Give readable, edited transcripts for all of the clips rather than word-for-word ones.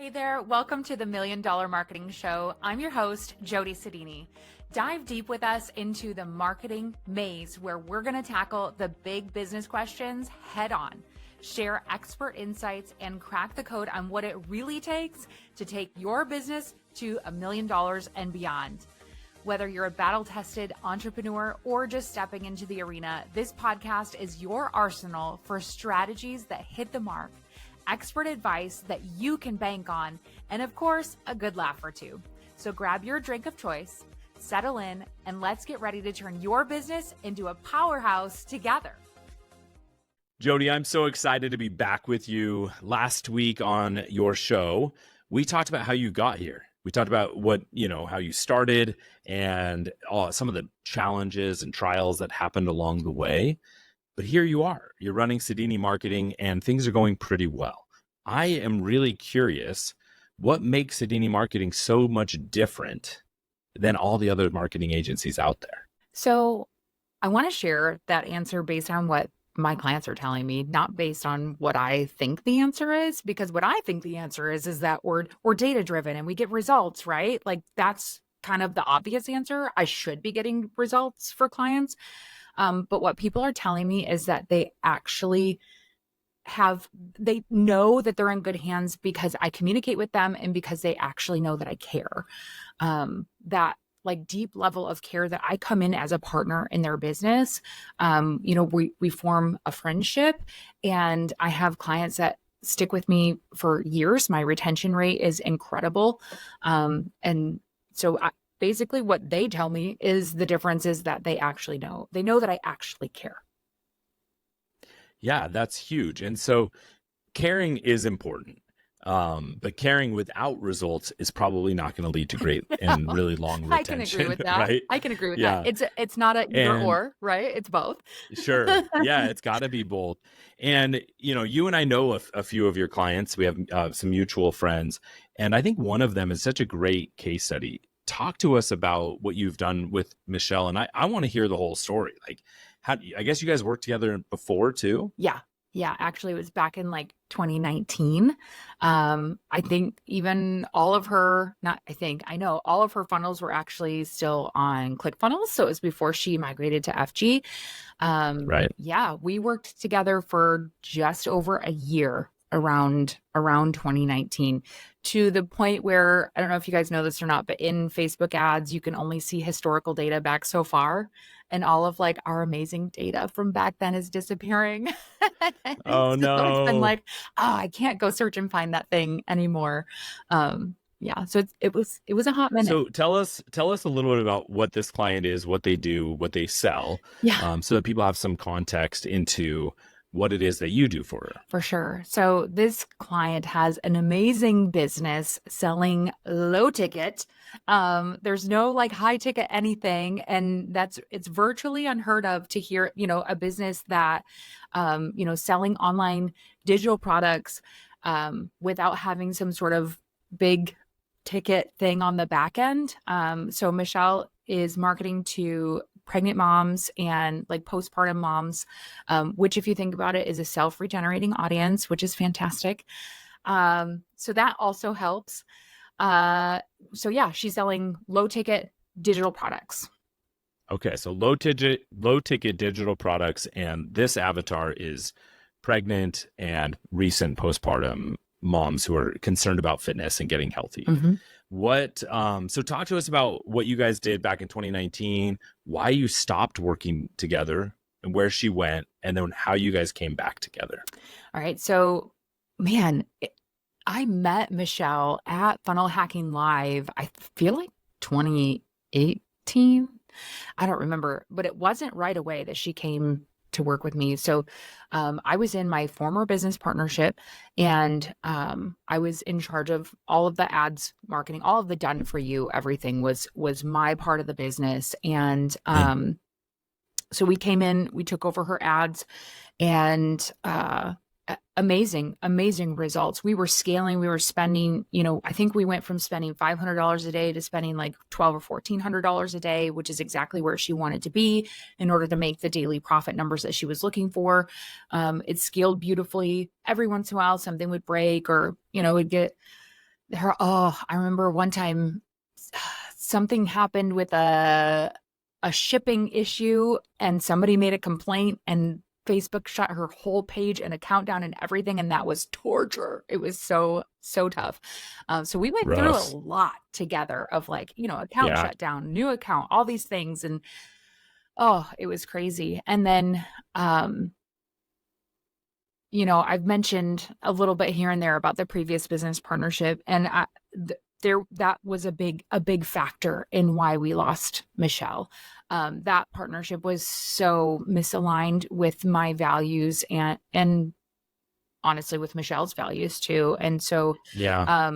Hey there, welcome to the $1 Million Marketing Show. I'm your host, Jody Sodini. Dive deep with us into the marketing maze where we're going to tackle the big business questions head on, share expert insights, and crack the code on what it really takes to take your business to $1 million and beyond. Whether you're a battle-tested entrepreneur or just stepping into the arena, this podcast is your arsenal for strategies that hit the mark, expert advice that you can bank on, and of course, a good laugh or two. So grab your drink of choice, settle in, and let's get ready to turn your business into a powerhouse together. Jody, I'm so excited to be back with you. Last week on your show, we talked about how you got here. We talked about how you started and some of the challenges and trials that happened along the way. But here you are, you're running Sodini Marketing and things are going pretty well. I am really curious, what makes Sodini Marketing so much different than all the other marketing agencies out there? So I want to share that answer based on what my clients are telling me, not based on what I think the answer is, because what I think the answer is that we're data driven and we get results, right? Like that's kind of the obvious answer. I should be getting results for clients. But what people are telling me is that they actually they know that they're in good hands because I communicate with them and because they actually know that I care. That like deep level of care that I come in as a partner in their business. We form a friendship, and I have clients that stick with me for years. My retention rate is incredible. And so basically what they tell me is the difference is that they actually know. They know that I actually care. Yeah, that's huge. And so caring is important. But caring without results is probably not going to lead to great and really long retention. I can agree with that. Right? I can agree with that. It's not a either or, right? It's both. Sure. Yeah, it's got to be both. And, you and I know a few of your clients. We have some mutual friends. And I think one of them is such a great case study. Talk to us about what you've done with Michelle. And I want to hear the whole story. Like, I guess you guys worked together before too? Yeah. Actually, it was back in like 2019. I think even all of her, I know all of her funnels were actually still on ClickFunnels. So it was before she migrated to FG. Right. Yeah, we worked together for just over a year around 2019, to the point where, I don't know if you guys know this or not, but in Facebook ads, you can only see historical data back so far. And all of like our amazing data from back then is disappearing. Oh, no. It's been like, I can't go search and find that thing anymore. Yeah. So it was a hot minute. So tell us a little bit about what this client is, what they do, what they sell. Yeah. So that people have some context into what it is that you do for her. For sure. So this client has an amazing business selling low ticket. There's no like high ticket anything. And it's virtually unheard of to hear, a business that, selling online digital products, without having some sort of big ticket thing on the back end. So Michelle is marketing to pregnant moms and like postpartum moms, which if you think about it is a self-regenerating audience, which is fantastic. So that also helps. So yeah, she's selling low ticket digital products. Okay. So low ticket digital products. And this avatar is pregnant and recent postpartum moms who are concerned about fitness and getting healthy. Mm-hmm. So talk to us about what you guys did back in 2019, why you stopped working together and where she went, and then how you guys came back together. All right. So, man, I met Michelle at Funnel Hacking Live, I feel like 2018. I don't remember, but it wasn't right away that she came to work with me. So I was in my former business partnership, and I was in charge of all of the ads marketing, all of the done for you. Everything was my part of the business. And so we came in, we took over her ads, and amazing results. We were scaling, we were spending, I think we went from spending $500 a day to spending like $1,200 or $1,400 a day, which is exactly where she wanted to be in order to make the daily profit numbers that she was looking for. It scaled beautifully. Every once in a while, something would break, or, it'd get I remember one time something happened with a shipping issue and somebody made a complaint and Facebook shut her whole page and account down and everything. And that was torture. It was so, so tough. So we went through a Rough. lot together of like, account Yeah. shut down, new account, all these things. And it was crazy. And then, I've mentioned a little bit here and there about the previous business partnership, and that was a big factor in why we lost Michelle. That partnership was so misaligned with my values and honestly with Michelle's values too. And so, Yeah.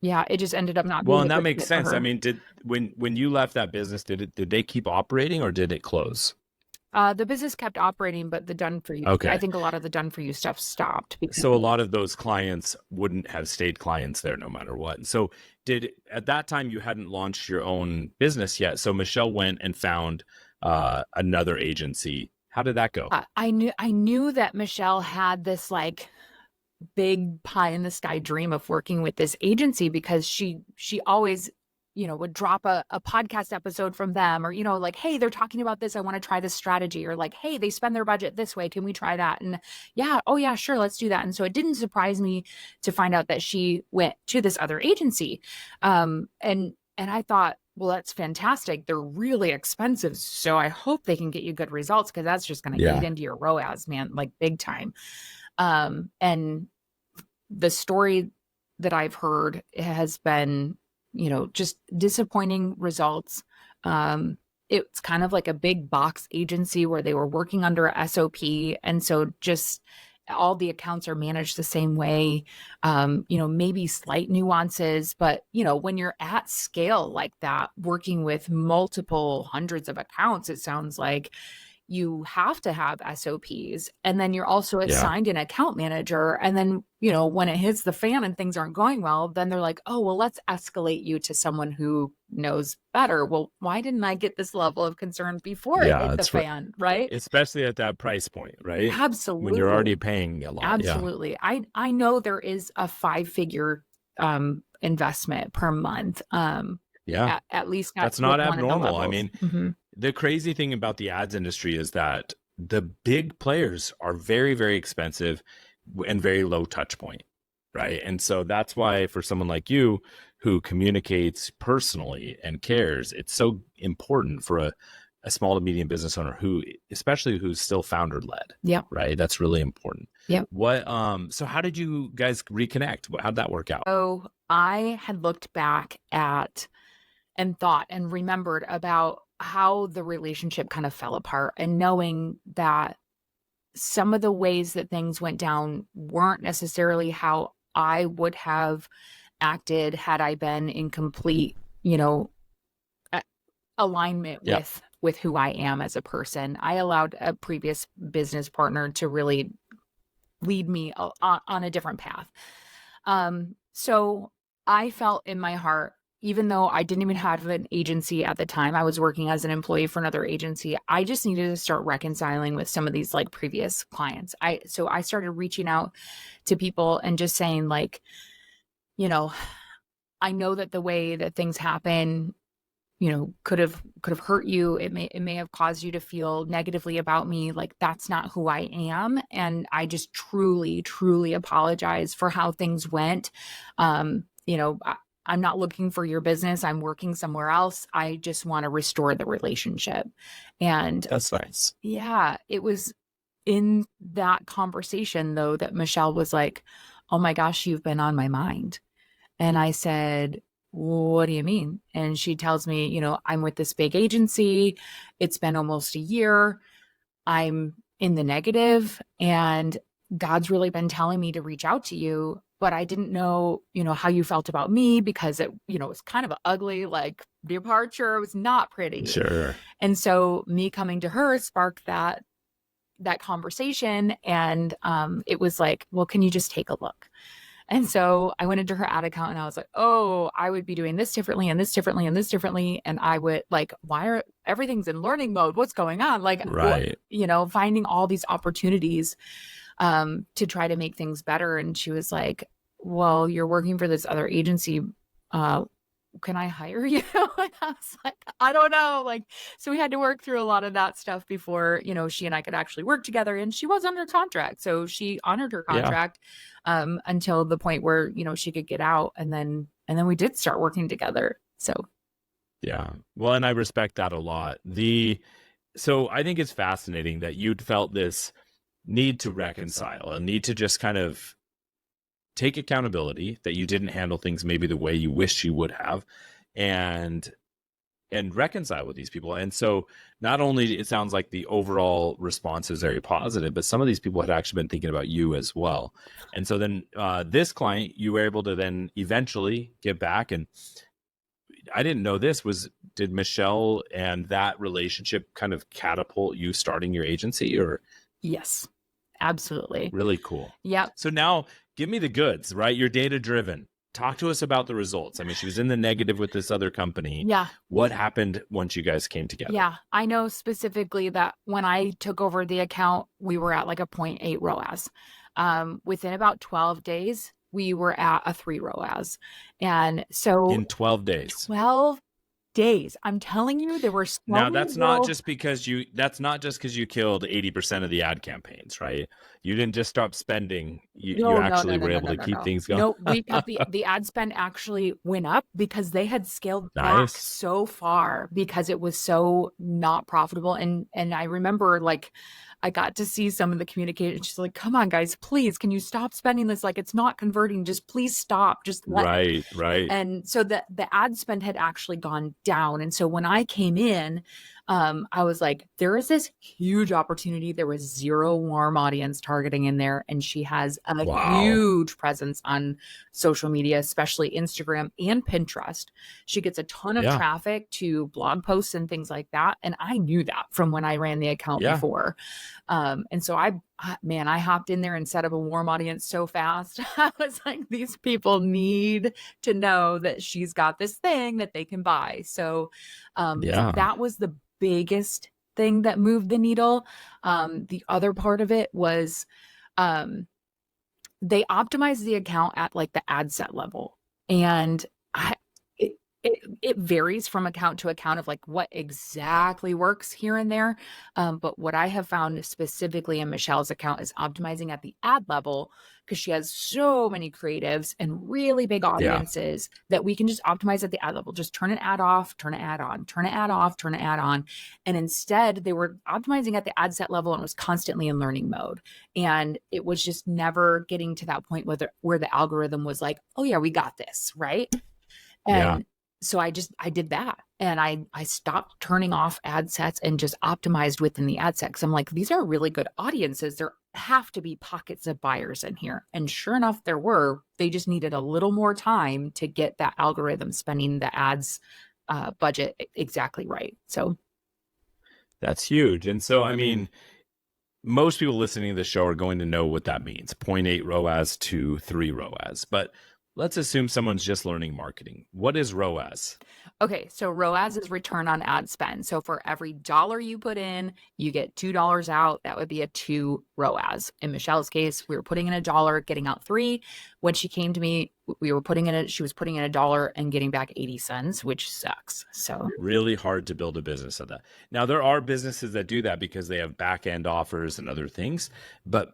yeah, it just ended up not Well, being a and that good makes fit for sense. I her. mean, did when you left that business, did they keep operating or did it close? The business kept operating, but the done for you, I Okay. think a lot of the done for you stuff stopped. So a lot of those clients wouldn't have stayed clients there no matter what. So at that time you hadn't launched your own business yet. So Michelle went and found another agency. How did that go? I knew that Michelle had this like big pie in the sky dream of working with this agency because she always would drop a podcast episode from them, or like, hey, they're talking about this, I want to try this strategy, or like, hey, they spend their budget this way, can we try that? And yeah, oh yeah, sure, let's do that. And so it didn't surprise me to find out that she went to this other agency. And I thought, well, that's fantastic, they're really expensive, so I hope they can get you good results, because that's just going to eat into your ROAS, man, like big time. And the story that I've heard has been, just disappointing results. It's kind of like a big box agency where they were working under a SOP. And so just all the accounts are managed the same way, maybe slight nuances, but when you're at scale like that, working with multiple hundreds of accounts, it sounds like you have to have SOPs, and then you're also assigned an account manager. And then, when it hits the fan and things aren't going well, then they're like, oh, well, let's escalate you to someone who knows better. Well, why didn't I get this level of concern before it hit the fan? Right. Especially at that price point, right? Absolutely. When you're already paying a lot. Absolutely. Yeah. I know there is a 5-figure investment per month. At least that's not abnormal. I mean, the crazy thing about the ads industry is that the big players are very, very expensive and very low touch point, right? And so that's why for someone like you who communicates personally and cares, it's so important for a small to medium business owner especially who's still founder led. Yeah. Right. That's really important. Yeah. So how did you guys reconnect? How'd that work out? So I had looked back at and thought and remembered about how the relationship kind of fell apart, and knowing that some of the ways that things went down weren't necessarily how I would have acted had I been in complete, alignment with who I am as a person. I allowed a previous business partner to really lead me on a different path. So I felt in my heart, even though I didn't even have an agency at the time, I was working as an employee for another agency, I just needed to start reconciling with some of these like previous clients. So I started reaching out to people and just saying like, I know that the way that things happen, could have hurt you. It may have caused you to feel negatively about me. Like, that's not who I am. And I just truly, truly apologize for how things went. I'm not looking for your business. I'm working somewhere else. I just want to restore the relationship. And that's nice. Yeah, it was in that conversation though that Michelle was like, oh my gosh, you've been on my mind. And I said, what do you mean? And she tells me, I'm with this big agency. It's been almost a year. I'm in the negative, and God's really been telling me to reach out to you, but I didn't know, how you felt about me, because it, was kind of an ugly, like, departure. It was not pretty. Sure. And so me coming to her sparked that conversation. And it was like, well, can you just take a look? And so I went into her ad account and I was like, oh, I would be doing this differently and this differently and this differently. And I would like, everything's in learning mode. What's going on? Like, right. Finding all these opportunities to try to make things better. And she was like, well, you're working for this other agency. Uh, can I hire you? And I was like, I don't know. Like, so we had to work through a lot of that stuff before, she and I could actually work together. And she was under contract. So she honored her Yeah. contract until the point where, she could get out. And then we did start working together. So Yeah. Well, and I respect that a lot. So I think it's fascinating that you'd felt this need to reconcile, a need to just kind of take accountability that you didn't handle things maybe the way you wish you would have, and reconcile with these people. And so not only it sounds like the overall response is very positive, but some of these people had actually been thinking about you as well. And so then this client, you were able to then eventually get back. And I didn't know this did Michelle and that relationship kind of catapult you starting your agency, or? yes, absolutely. Really cool. Yep. So now give me the goods, right? You're data driven. Talk to us about the results. I mean, she was in the negative with this other company. Yeah. What happened once you guys came together? Yeah. I know specifically that when I took over the account, we were at like a 0.8 ROAS. Within about 12 days, we were at a 3 ROAS. And so In 12 days. 12 days. I'm telling you, there were so Now many that's not just because you killed 80% of the ad campaigns, right? You didn't just stop spending. You actually were able to keep things going. No, we kept the ad spend actually went up because they had scaled back Nice. so far because it was so not profitable. And I remember like I got to see some of the communication. She's like, come on, guys, please, can you stop spending this? Like, it's not converting. Just please stop. Just let. Right. And so the ad spend had actually gone down. And so when I came in, I was like, there is this huge opportunity. There was zero warm audience targeting in there. And she has a huge presence on social media, especially Instagram and Pinterest. She gets a ton of traffic to blog posts and things like that. And I knew that from when I ran the account before. And so I hopped in there and set up a warm audience so fast. I was like, these people need to know that she's got this thing that they can buy. So that was the biggest thing that moved the needle. The other part of it was they optimized the account at like the ad set level. And it varies from account to account of like what exactly works here and there. But what I have found specifically in Michelle's account is optimizing at the ad level because she has so many creatives and really big audiences that we can just optimize at the ad level. Just turn an ad off, turn an ad on, turn an ad off, turn an ad on. And instead they were optimizing at the ad set level and it was constantly in learning mode. And it was just never getting to that point where the algorithm was like, oh yeah, we got this, right? And so I did that and I stopped turning off ad sets and just optimized within the ad set. Cause I'm like, these are really good audiences. There have to be pockets of buyers in here. And sure enough, they just needed a little more time to get that algorithm spending the ads budget exactly right. So that's huge. And so, I mean, most people listening to the show are going to know what that means. 0.8 ROAS to 3 ROAS, but let's assume someone's just learning marketing. What is ROAS? Okay, so ROAS is return on ad spend. So for every dollar you put in, you get $2 out. That would be a 2 ROAS. In Michelle's case, we were putting in $1, getting out 3. When she came to me, she was putting in $1 and getting back 80 cents, which sucks. So really hard to build a business of that. Now there are businesses that do that because they have back end offers and other things, but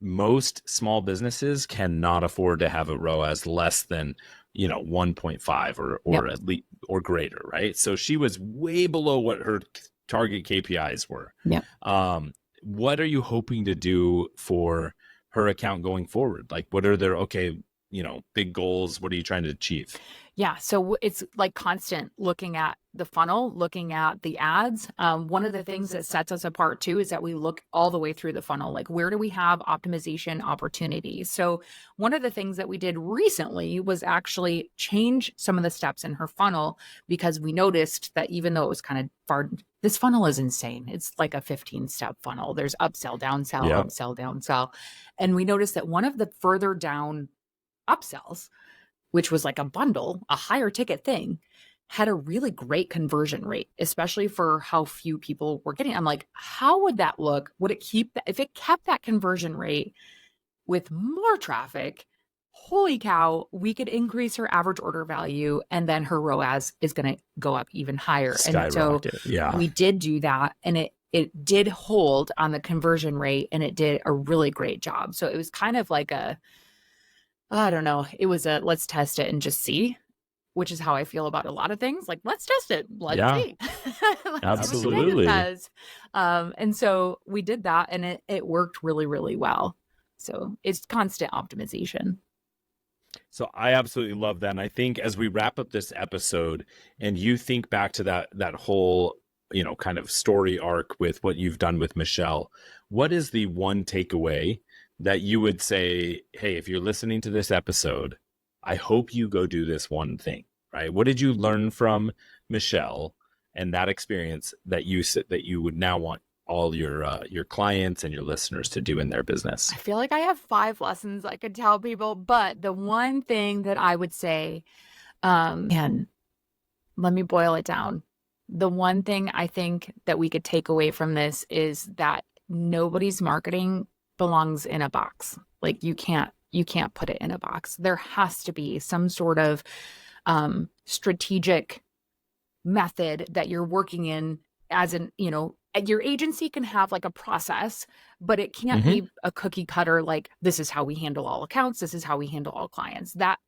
most small businesses cannot afford to have a ROAS less than 1.5 or at least or greater, right? So she was way below what her target KPIs were. What are you hoping to do for her account going forward? Like, what are their big goals? What are you trying to achieve? Yeah. So it's like constant looking at the funnel, looking at the ads. One of the things that sets us apart too is that we look all the way through the funnel. Like, where do we have optimization opportunities? So one of the things that we did recently was actually change some of the steps in her funnel because we noticed that even though it was kind of far, this funnel is insane. It's like a 15-step funnel. There's upsell, downsell, upsell, downsell. And we noticed that one of the further down upsells, which was like a bundle, a higher ticket thing, had a really great conversion rate, especially for how few people were getting. I'm like, how would that look? Would it keep that? If it kept that conversion rate with more traffic, holy cow, we could increase her average order value and then her ROAS is going to go up even higher. And so Skyrocket. Yeah. we did do that, and it did hold on the conversion rate, and it did a really great job. So it was kind of like I don't know, it was let's test it and just see, which is how I feel about a lot of things. Like, let's test it. Let's see. Let's Absolutely. see what it does. And so we did that, and it worked really, really well. So it's constant optimization. So I absolutely love that. And I think as we wrap up this episode and you think back to that whole, kind of story arc with what you've done with Michelle, what is the one takeaway that you would say, hey, if you're listening to this episode, I hope you go do this one thing, right? What did you learn from Michelle and that experience that you would now want all your clients and your listeners to do in their business? I feel like I have 5 lessons I could tell people, but the one thing that I would say, and let me boil it down. The one thing I think that we could take away from this is that nobody's marketing belongs in a box. Like, you can't put it in a box. There has to be some sort of strategic method that you're working in, as in, your agency can have like a process, but it can't be a cookie cutter, like, this is how we handle all accounts, this is how we handle all clients. That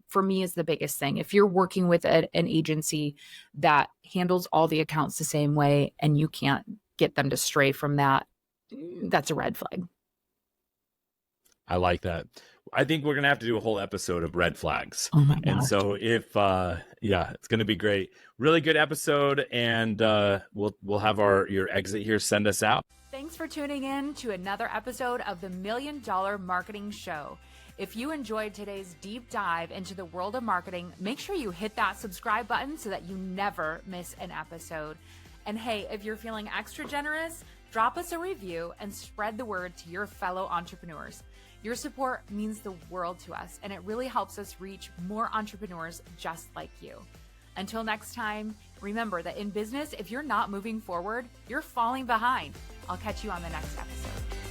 for me is the biggest thing. If you're working with an agency that handles all the accounts the same way and you can't get them to stray from that, that's a red flag. I like that. I think we're going to have to do a whole episode of red flags. Oh my gosh. And so it's going to be great. Really good episode. And we'll have your exit here. Send us out. Thanks for tuning in to another episode of the $1 Million Marketing Show. If you enjoyed today's deep dive into the world of marketing, make sure you hit that subscribe button so that you never miss an episode. And hey, if you're feeling extra generous, drop us a review and spread the word to your fellow entrepreneurs. Your support means the world to us, and it really helps us reach more entrepreneurs just like you. Until next time, remember that in business, if you're not moving forward, you're falling behind. I'll catch you on the next episode.